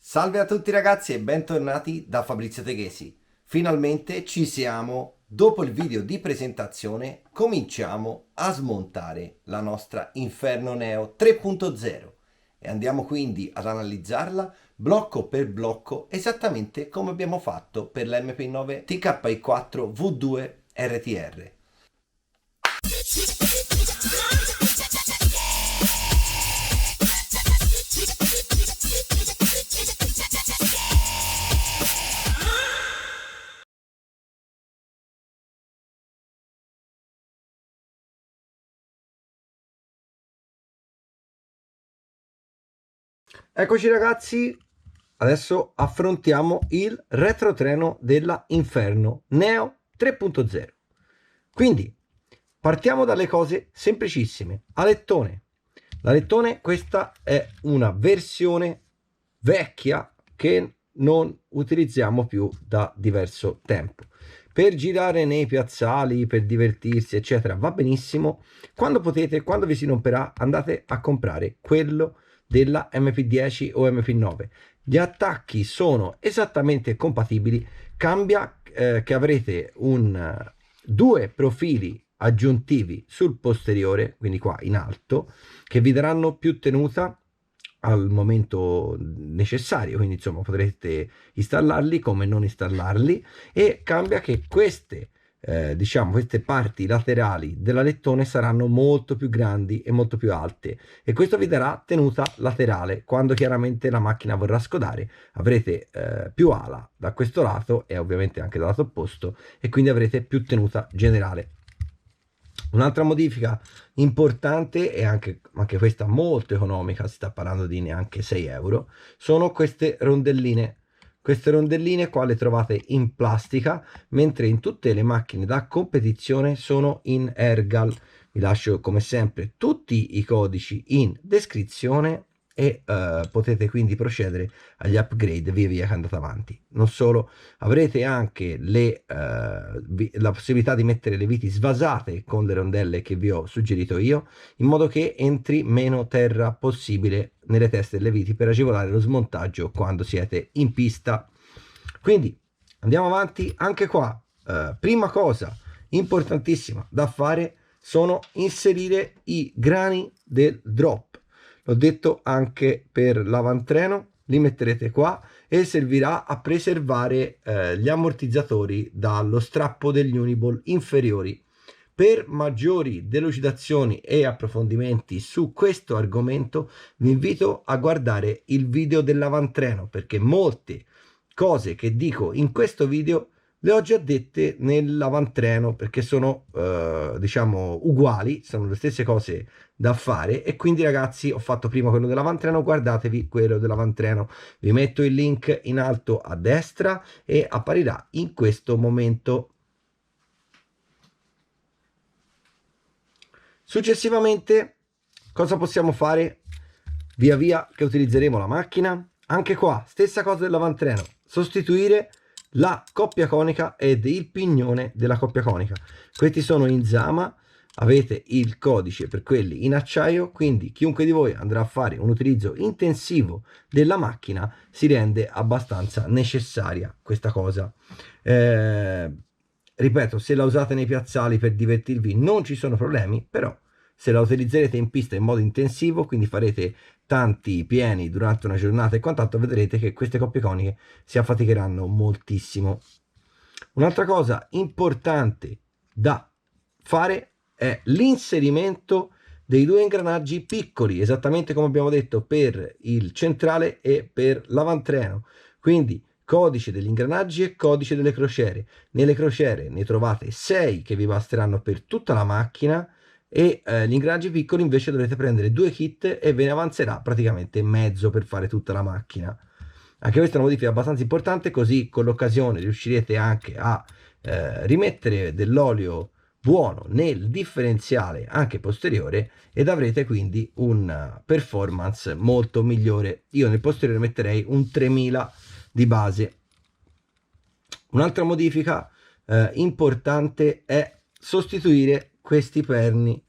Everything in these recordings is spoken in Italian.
Salve a tutti ragazzi e bentornati da Fabrizio Teghesi. Finalmente ci siamo. Dopo il video di presentazione cominciamo a smontare la nostra Inferno Neo 3.0 e andiamo quindi ad analizzarla blocco per blocco esattamente come abbiamo fatto per la MP9 TKI4 V2 RTR. Eccoci ragazzi, adesso affrontiamo il retrotreno della Inferno Neo 3.0. Quindi partiamo dalle cose semplicissime. Alettone. L'alettone, questa è una versione vecchia che non utilizziamo più da diverso tempo. Per girare nei piazzali, per divertirsi, eccetera, va benissimo. Quando potete, quando vi si romperà, andate a comprare quello della MP10 o MP9. Gli attacchi sono esattamente compatibili, cambia che avrete due profili aggiuntivi sul posteriore, quindi qua in alto, che vi daranno più tenuta al momento necessario, quindi insomma potrete installarli come non installarli, e cambia che queste queste parti laterali dell'alettone saranno molto più grandi e molto più alte, e questo vi darà tenuta laterale. Quando chiaramente la macchina vorrà scodare avrete più ala da questo lato e ovviamente anche dal lato opposto, e quindi avrete più tenuta generale. Un'altra modifica importante, e anche questa molto economica, si sta parlando di neanche 6 euro, sono queste rondelline. Queste rondelline qua le trovate in plastica, mentre in tutte le macchine da competizione sono in Ergal. Vi lascio come sempre tutti i codici in descrizione e potete quindi procedere agli upgrade via via che andate avanti. Non solo, avrete anche la possibilità di mettere le viti svasate con le rondelle che vi ho suggerito io, in modo che entri meno terra possibile nelle teste delle viti per agevolare lo smontaggio quando siete in pista. Quindi andiamo avanti anche qua. Prima cosa importantissima da fare sono inserire i grani del drop. L'ho detto anche per l'avantreno, li metterete qua e servirà a preservare gli ammortizzatori dallo strappo degli Uniball inferiori. Per maggiori delucidazioni e approfondimenti su questo argomento vi invito a guardare il video dell'avantreno, perché molte cose che dico in questo video le ho già dette nell'avantreno, perché sono diciamo uguali, sono le stesse cose da fare. E quindi ragazzi, ho fatto prima quello dell'avantreno, guardatevi quello dell'avantreno. Vi metto il link in alto a destra e apparirà in questo momento. Successivamente cosa possiamo fare via via che utilizzeremo la macchina? Anche qua stessa cosa dell'avantreno, sostituire la coppia conica ed il pignone della coppia conica. Questi sono in Zama, avete il codice per quelli in acciaio, quindi chiunque di voi andrà a fare un utilizzo intensivo della macchina si rende abbastanza necessaria questa cosa. Ripeto, se la usate nei piazzali per divertirvi non ci sono problemi, però se la utilizzerete in pista in modo intensivo, quindi farete tanti pieni durante una giornata e quant'altro, vedrete che queste coppie coniche si affaticheranno moltissimo. Un'altra cosa importante da fare è l'inserimento dei due ingranaggi piccoli, esattamente come abbiamo detto per il centrale e per l'avantreno. Quindi codice degli ingranaggi e codice delle crociere. Nelle crociere ne trovate 6 che vi basteranno per tutta la macchina, e gli ingranaggi piccoli invece dovrete prendere 2 kit e ve ne avanzerà praticamente mezzo per fare tutta la macchina. Anche questa è una modifica abbastanza importante, così con l'occasione riuscirete anche a rimettere dell'olio buono nel differenziale anche posteriore, ed avrete quindi una performance molto migliore. Io nel posteriore metterei un 3000 di base. Un'altra modifica importante è sostituire questi perni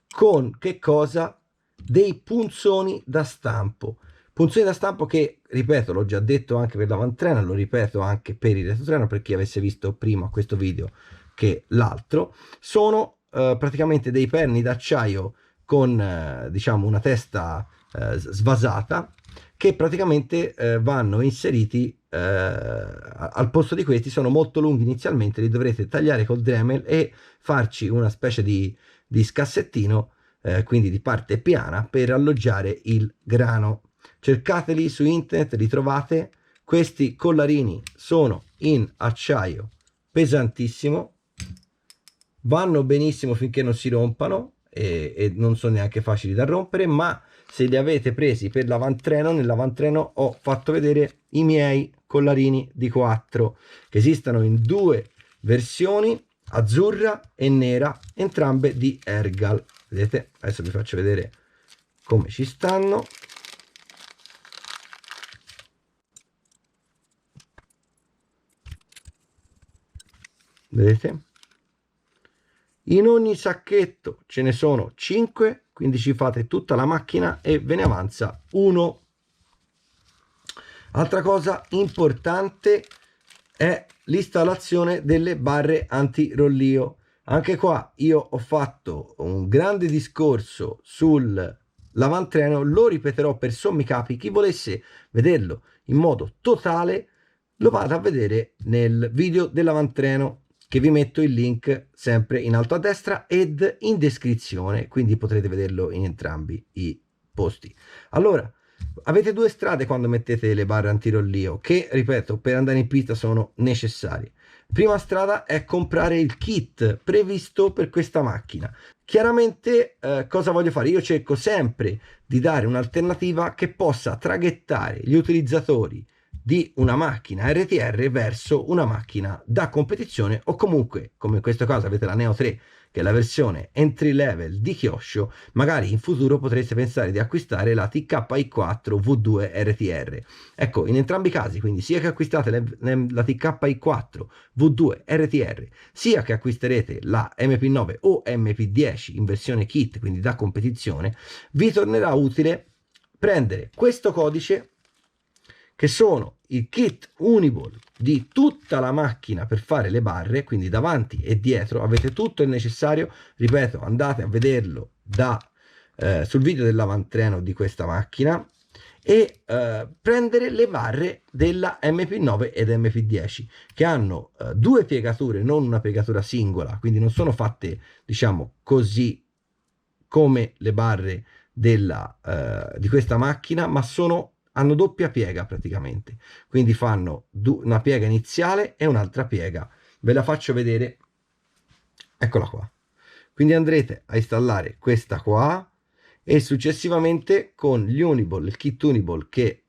con che cosa? Dei punzoni da stampo. Punzioni da stampo che, ripeto, l'ho già detto anche per l'avantreno, lo ripeto anche per il retrotreno, per chi avesse visto prima questo video che l'altro, sono praticamente dei perni d'acciaio con diciamo una testa svasata, che praticamente vanno inseriti al posto di questi. Sono molto lunghi inizialmente, li dovrete tagliare col Dremel e farci una specie di scassettino, quindi di parte piana, per alloggiare il grano. Cercateli su internet, li trovate. Questi collarini sono in acciaio pesantissimo, vanno benissimo finché non si rompano e non sono neanche facili da rompere, ma se li avete presi per l'avantreno, nell'avantreno ho fatto vedere i miei collarini di 4 che esistono in due versioni, azzurra e nera, entrambe di Ergal. Vedete? Adesso vi faccio vedere come ci stanno. Vedete? In ogni sacchetto ce ne sono 5, quindi ci fate tutta la macchina e ve ne avanza uno. Altra cosa importante è l'installazione delle barre anti-rollio. Anche qua io ho fatto un grande discorso sul l'avantreno, lo ripeterò per sommi capi. Chi volesse vederlo in modo totale lo vada a vedere nel video dell'avantreno, che vi metto il link sempre in alto a destra ed in descrizione, quindi potrete vederlo in entrambi i posti. Allora, avete due strade quando mettete le barre antirollio, che ripeto, per andare in pista sono necessarie. Prima strada è comprare il kit previsto per questa macchina. Chiaramente cosa voglio fare? Io cerco sempre di dare un'alternativa che possa traghettare gli utilizzatori di una macchina RTR verso una macchina da competizione, o comunque, come in questo caso avete la Neo 3, che è la versione entry level di Kyosho, magari in futuro potreste pensare di acquistare la TKI4 V2 RTR. Ecco, in entrambi i casi, quindi sia che acquistate la TKI4 V2 RTR, sia che acquisterete la MP9 o MP10 in versione kit, quindi da competizione, vi tornerà utile prendere questo codice, che sono il kit Uniball di tutta la macchina per fare le barre, quindi davanti e dietro avete tutto il necessario. Ripeto, andate a vederlo sul video dell'avantreno di questa macchina, e prendere le barre della MP9 ed MP10, che hanno due piegature, non una piegatura singola, quindi non sono fatte, diciamo così, come le barre di questa macchina, ma hanno doppia piega praticamente, quindi fanno una piega iniziale e un'altra piega. Ve la faccio vedere, eccola qua. Quindi andrete a installare questa qua e successivamente con gli Uniball, il kit Uniball che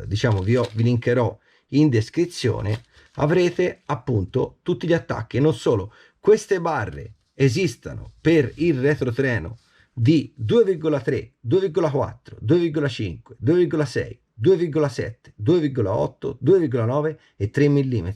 diciamo vi linkerò in descrizione, avrete appunto tutti gli attacchi. E non solo, queste barre esistono per il retrotreno di 2,3, 2,4, 2,5, 2,6, 2,7, 2,8, 2,9 e 3 mm.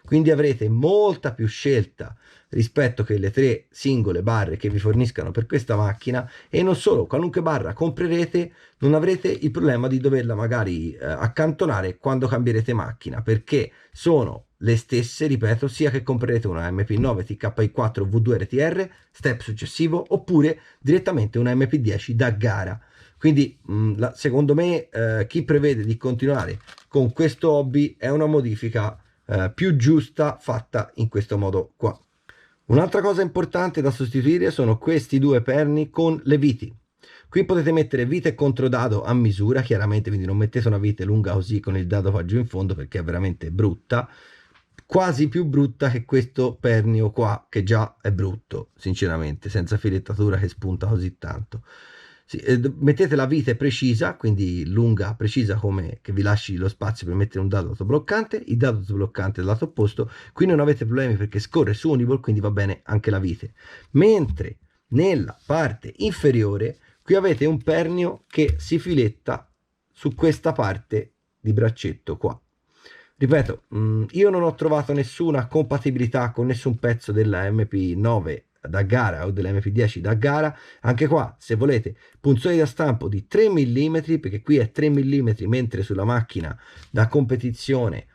Quindi avrete molta più scelta rispetto che le 3 singole barre che vi forniscano per questa macchina. E non solo, qualunque barra comprerete non avrete il problema di doverla magari accantonare quando cambierete macchina, perché sono le stesse, ripeto, sia che comprerete una MP9 TKI4 V2 RTR step successivo, oppure direttamente una MP10 da gara. Quindi secondo me chi prevede di continuare con questo hobby è una modifica più giusta fatta in questo modo qua. Un'altra cosa importante da sostituire sono questi due perni con le viti. Qui potete mettere vite e controdado a misura, chiaramente, quindi non mettete una vite lunga così con il dado qua giù in fondo, perché è veramente brutta, quasi più brutta che questo pernio qua, che già è brutto, sinceramente, senza filettatura che spunta così tanto. Mettete la vite precisa, quindi lunga, precisa, come che vi lasci lo spazio per mettere un dado autobloccante, il dado autobloccante dal lato opposto. Qui non avete problemi perché scorre su Uniball, quindi va bene anche la vite. Mentre nella parte inferiore qui avete un pernio che si filetta su questa parte di braccetto qua. Ripeto, io non ho trovato nessuna compatibilità con nessun pezzo della MP9 da gara o dell'MP10 da gara. Anche qua, se volete, punzoni da stampo di 3 mm, perché qui è 3 mm, mentre sulla macchina da competizione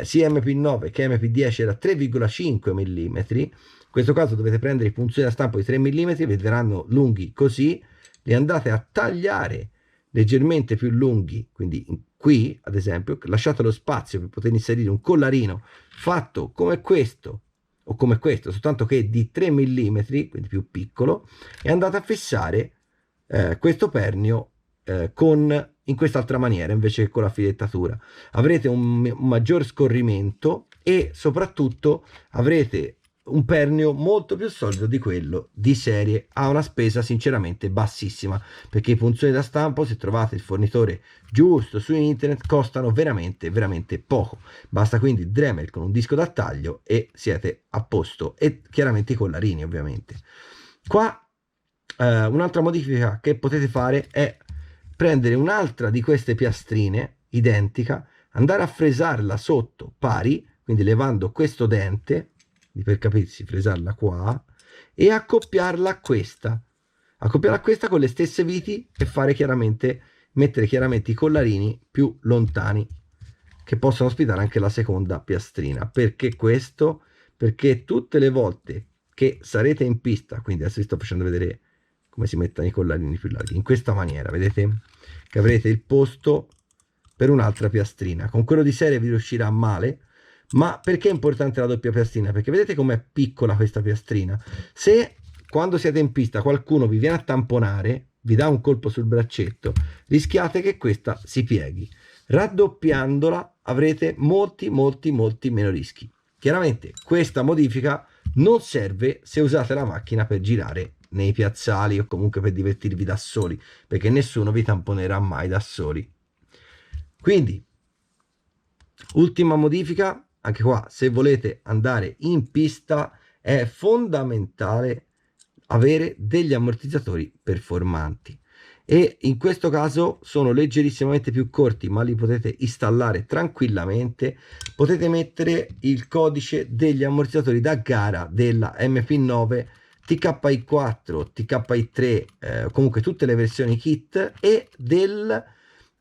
sia MP9 che MP10 era 3,5 mm. In questo caso dovete prendere i punzoni da stampo di 3 mm, vedranno lunghi così, li andate a tagliare leggermente più lunghi, quindi qui ad esempio lasciate lo spazio per poter inserire un collarino fatto come questo o come questo, soltanto che di 3 mm, quindi più piccolo, e andate a fissare questo pernio in quest'altra maniera invece che con la filettatura. Avrete un maggior scorrimento e soprattutto avrete un pernio molto più solido di quello di serie, a una spesa sinceramente bassissima, perché i punzoni da stampo, se trovate il fornitore giusto su internet, costano veramente poco. Basta quindi Dremel con un disco da taglio e siete a posto, e chiaramente i collarini ovviamente. Qua un'altra modifica che potete fare è prendere un'altra di queste piastrine identica, andare a fresarla sotto pari, quindi levando questo dente, per capirsi fresarla qua, e accoppiarla a questa con le stesse viti, e fare chiaramente, mettere chiaramente i collarini più lontani, che possono ospitare anche la seconda piastrina. Perché questo? Perché tutte le volte che sarete in pista, quindi adesso vi sto facendo vedere come si mettono i collarini più larghi, in questa maniera, vedete che avrete il posto per un'altra piastrina. Con quello di serie vi riuscirà male. Ma perché è importante la doppia piastrina? Perché vedete com'è piccola questa piastrina? Se quando siete in pista qualcuno vi viene a tamponare, vi dà un colpo sul braccetto, rischiate che questa si pieghi. Raddoppiandola avrete molti meno rischi. Chiaramente questa modifica non serve se usate la macchina per girare nei piazzali o comunque per divertirvi da soli, perché nessuno vi tamponerà mai da soli. Quindi, ultima modifica, anche qua, se volete andare in pista è fondamentale avere degli ammortizzatori performanti, e in questo caso sono leggerissimamente più corti, ma li potete installare tranquillamente. Potete mettere il codice degli ammortizzatori da gara della MP9, TKI4, TKI3, comunque tutte le versioni kit, e della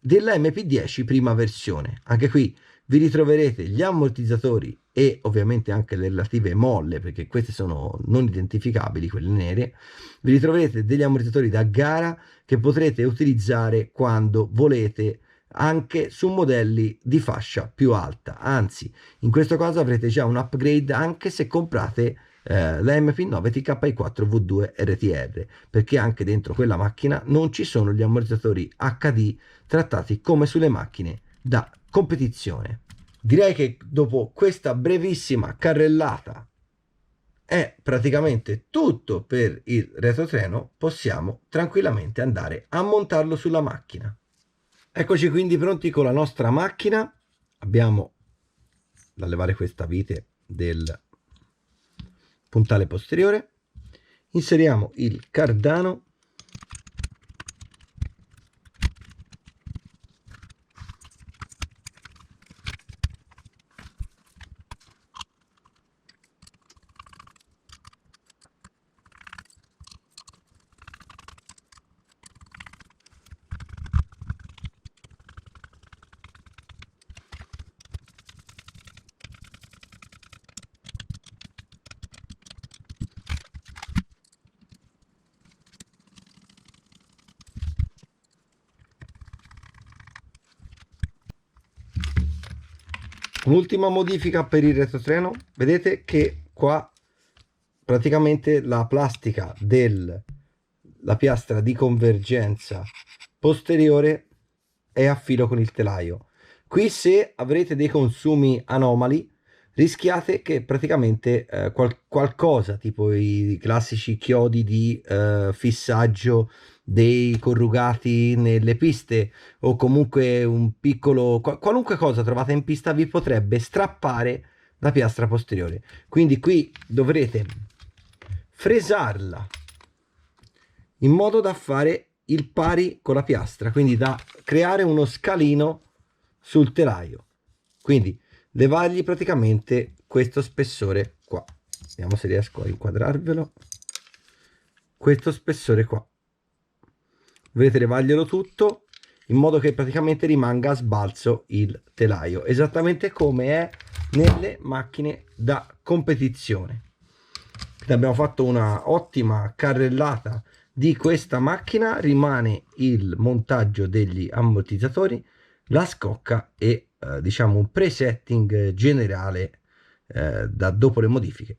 MP10 prima versione. Anche qui vi ritroverete gli ammortizzatori e ovviamente anche le relative molle, perché queste sono non identificabili, quelle nere. Vi ritroverete degli ammortizzatori da gara che potrete utilizzare quando volete, anche su modelli di fascia più alta. Anzi, in questo caso avrete già un upgrade anche se comprate la MP9 TKI4 V2 RTR, perché anche dentro quella macchina non ci sono gli ammortizzatori HD trattati come sulle macchine da competizione. Direi che dopo questa brevissima carrellata è praticamente tutto per il retrotreno. Possiamo tranquillamente andare a montarlo sulla macchina. Eccoci quindi pronti con la nostra macchina. Abbiamo da levare questa vite del puntale posteriore, inseriamo il cardano, un'ultima modifica per il retrotreno. Vedete che qua praticamente la plastica della piastra di convergenza posteriore è a filo con il telaio. Qui, se avrete dei consumi anomali, rischiate che praticamente qualcosa tipo i classici chiodi di fissaggio dei corrugati nelle piste, o comunque un piccolo qualunque cosa trovate in pista, vi potrebbe strappare la piastra posteriore. Quindi qui dovrete fresarla in modo da fare il pari con la piastra, quindi da creare uno scalino sul telaio. Quindi levargli praticamente questo spessore qua. Vediamo se riesco a inquadrarvelo. questo spessore qua. Vedete, levarglielo tutto in modo che praticamente rimanga a sbalzo il telaio, esattamente come è nelle macchine da competizione. Abbiamo fatto una ottima carrellata di questa macchina, rimane il montaggio degli ammortizzatori, la scocca e diciamo un presetting generale da dopo le modifiche.